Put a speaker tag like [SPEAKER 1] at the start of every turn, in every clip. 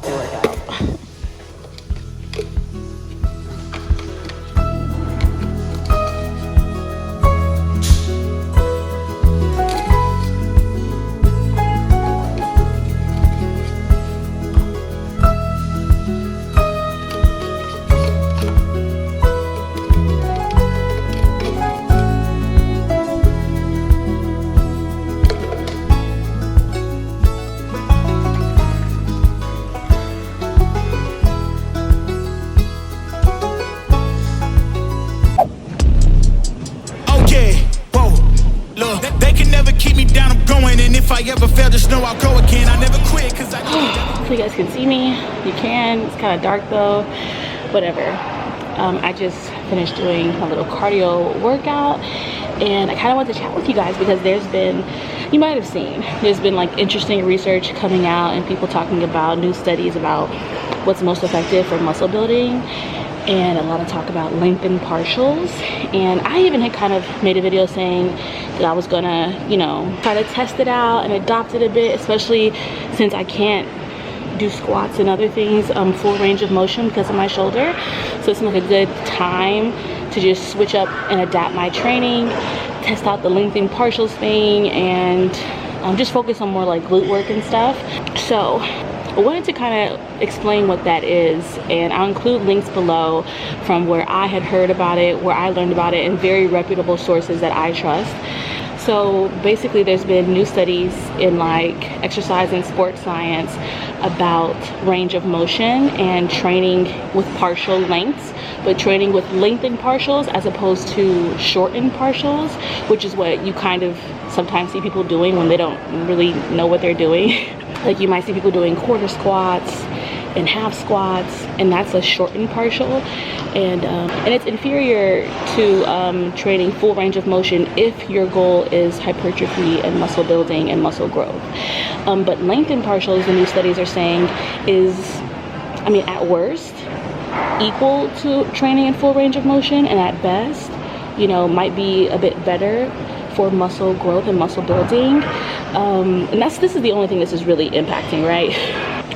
[SPEAKER 1] to work out.
[SPEAKER 2] Ever fail, just know I'll go again. I never quit cause
[SPEAKER 1] So you guys can see me. You can. It's kind of dark though. Whatever. I just finished doing a little cardio workout, and I kind of want to chat with you guys because there's been, you might have seen, there's been like interesting research coming out and people talking about new studies about what's most effective for muscle building, and a lot of talk about lengthened partials. And I even had kind of made a video saying that I was gonna, you know, try to test it out and adopt it a bit, especially since I can't do squats and other things full range of motion because of my shoulder. So it seemed like a good time to just switch up and adapt my training, test out the lengthened partials thing, and just focus on more like glute work and stuff. So I wanted to kind of explain what that is, and I'll include links below from where I had heard about it, where I learned about it, and very reputable sources that I trust. So basically there's been new studies in like exercise and sports science about range of motion and training with partial lengths, but training with lengthened partials as opposed to shortened partials, which is what you kind of sometimes see people doing when they don't really know what they're doing. Like you might see people doing quarter squats and half squats, and that's a shortened partial, and it's inferior to training full range of motion if your goal is hypertrophy and muscle building and muscle growth. But lengthened partials, the new studies are saying, is, I mean, at worst equal to training in full range of motion, and at best, you know, might be a bit better for muscle growth and muscle building. And this is the only thing this is really impacting, right?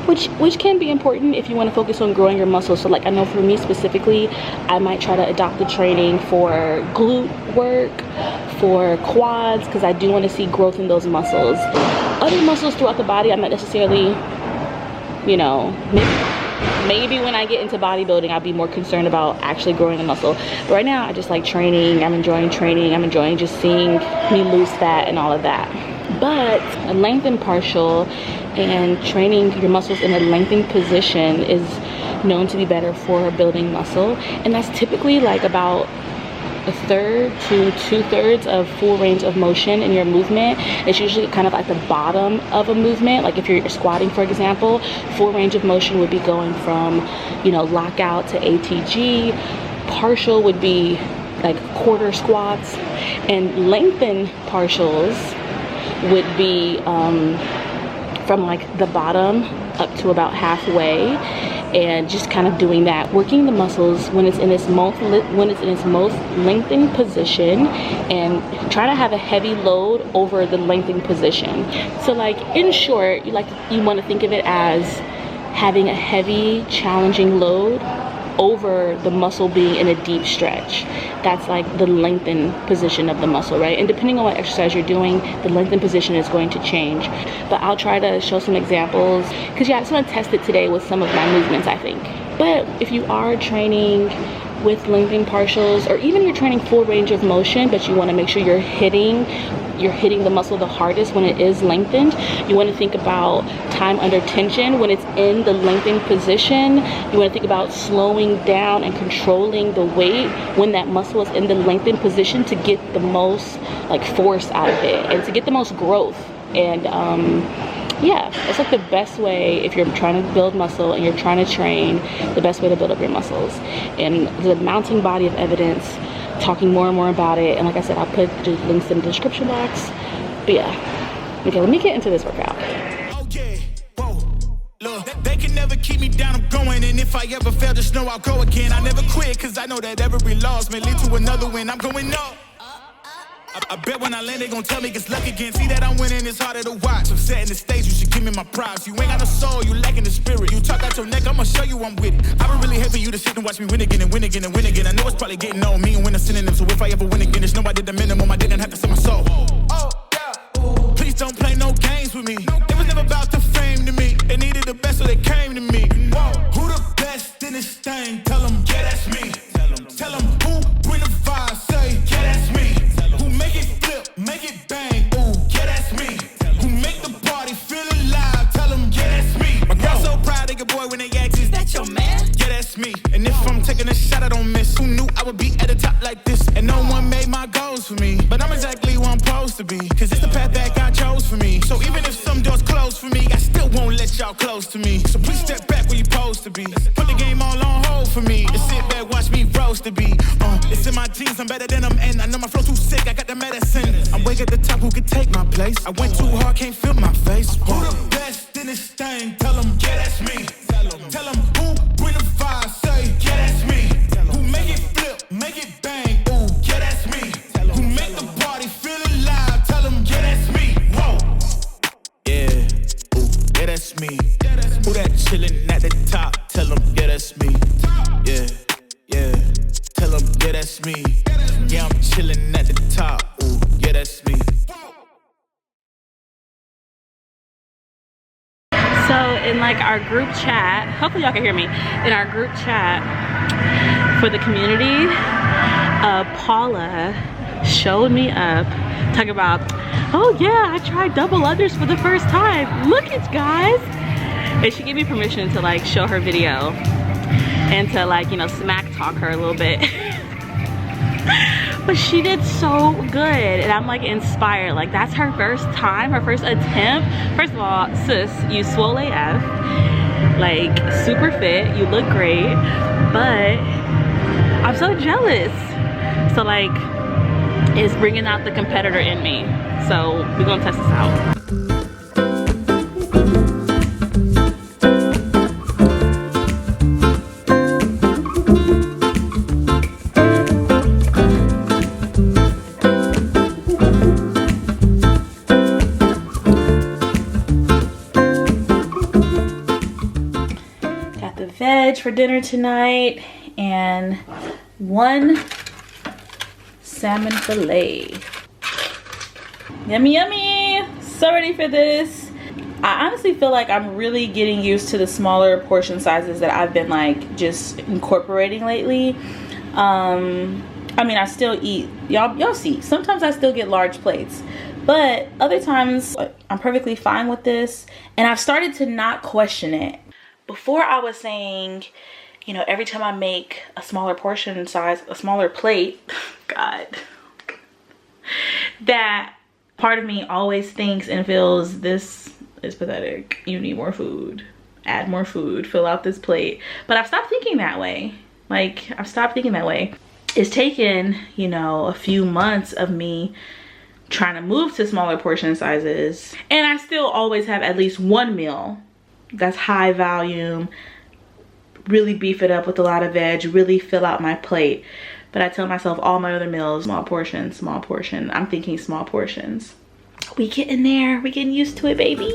[SPEAKER 1] Which can be important if you want to focus on growing your muscles. So like I know for me specifically, I might try to adopt the training for glute work, for quads, because I do want to see growth in those muscles. Other muscles throughout the body, I'm not necessarily, you know, maybe when I get into bodybuilding, I'll be more concerned about actually growing the muscle. But right now, I just like training. I'm enjoying training. I'm enjoying just seeing me lose fat and all of that. But a lengthened partial and training your muscles in a lengthened position is known to be better for building muscle. And that's typically like about 1/3 to 2/3 of full range of motion in your movement. It's usually kind of like the bottom of a movement. Like if you're squatting, for example, full range of motion would be going from, you know, lockout to ATG. Partial would be like quarter squats, and lengthened partials would be from like the bottom up to about halfway, and just kind of doing that, working the muscles when it's in its most lengthened position, and try to have a heavy load over the lengthened position. So like in short, you want to think of it as having a heavy challenging load over the muscle being in a deep stretch. That's like the lengthened position of the muscle, right? And depending on what exercise you're doing, the lengthened position is going to change. But I'll try to show some examples, because yeah, I just want to test it today with some of my movements, I think. But if you are training with lengthened partials, or even you're training full range of motion, but you want to make sure you're hitting the muscle the hardest when it is lengthened, you want to think about time under tension when it's in the lengthened position. You want to think about slowing down and controlling the weight when that muscle is in the lengthened position to get the most like force out of it and to get the most growth. And yeah, it's like the best way if you're trying to build muscle and you're trying to train, the best way to build up your muscles. And the mounting body of evidence, talking more and more about it, and like I said, I'll put the links in the description box. But yeah, okay, let me get into this workout.
[SPEAKER 2] Oh yeah, whoa, look, they can never keep me down, I'm going, and if I ever fail, just know I'll go again. I never quit, cause I know that every loss may lead to another win. I'm going up. I bet when I land, they gon' tell me it's luck again. See that I'm winning, it's harder to watch. I'm setting the stage, you should give me my props. You ain't got no soul, you lacking the spirit. You talk out your neck, I'ma show you I'm with it. I would really hate for you to sit and watch me win again and win again and win again. I know it's probably getting on me and win a synonym. So if I ever win again, it's no I did the minimum. I didn't have to sell my soul. Oh, yeah. Please don't play no games with me. It was never about the fame to me. They needed the best, so they came to me. Whoa. Who the best in this thing? Tell them, yeah, that's me. Tell them who bring the vibe, say, yeah, that's me. Who make it flip, make it bang, ooh, yeah, that's me. Who make the party feel alive, tell them, yeah, that's me. My girl so proud of your boy when they ask, is that your man? Yeah, that's me. And if I'm taking a shot, I don't miss. Who knew I would be at the top like this? And no one made my goals for me. But I'm exactly where I'm supposed to be. Cause it's the path that God chose for me. So even if some doors close for me, I still won't let y'all close to me. So please step back where you're supposed to be. Put the game all on hold for me. And sit back, watch me roast the beat. It's in my genes, I'm better than them. And I know my flow too sick, I got the medicine. I'm way at the top, who could take my place? I went too hard, can't feel my face. Who the best in this thing? Tell them, yeah, that's me. Tell them who bring the vibe, say, yeah, that's me. Who make it flip, make it bang, ooh, yeah, that's me. Who make the party feel alive, tell them, yeah, that's me. Whoa. Yeah, ooh, yeah, that's me. Who that chillin' at the top, tell them, yeah, that's me. Yeah, yeah, tell them, yeah, that's me. Yeah, I'm chillin' at the top, ooh, yeah, that's me.
[SPEAKER 1] So in like our group chat, hopefully y'all can hear me, in our group chat for the community, Paula showed me up talking about, oh yeah, I tried double unders for the first time. Look it, guys. And she gave me permission to like show her video and to like, you know, smack talk her a little bit. But she did so good and I'm like inspired. Like that's her first time, her first attempt. First of all, sis, you swole AF, like super fit, you look great, but I'm so jealous. So like it's bringing out the competitor in me. So we're gonna test this out. Veg for dinner tonight and one salmon fillet. Yummy, yummy. So ready for this. I honestly feel like I'm really getting used to the smaller portion sizes that I've been like just incorporating lately. I mean, I still eat, y'all see, sometimes I still get large plates, but other times I'm perfectly fine with this and I've started to not question it. Before I was saying, you know, every time I make a smaller portion size, a smaller plate, God, that part of me always thinks and feels this is pathetic. You need more food, add more food, fill out this plate. But I've stopped thinking that way. Like, I've stopped thinking that way. It's taken, you know, a few months of me trying to move to smaller portion sizes. And I still always have at least one meal that's high volume, really beef it up with a lot of veg, really fill out my plate. But I tell myself all my other meals, small portion, small portion. I'm thinking small portions. We getting there, we getting used to it, baby.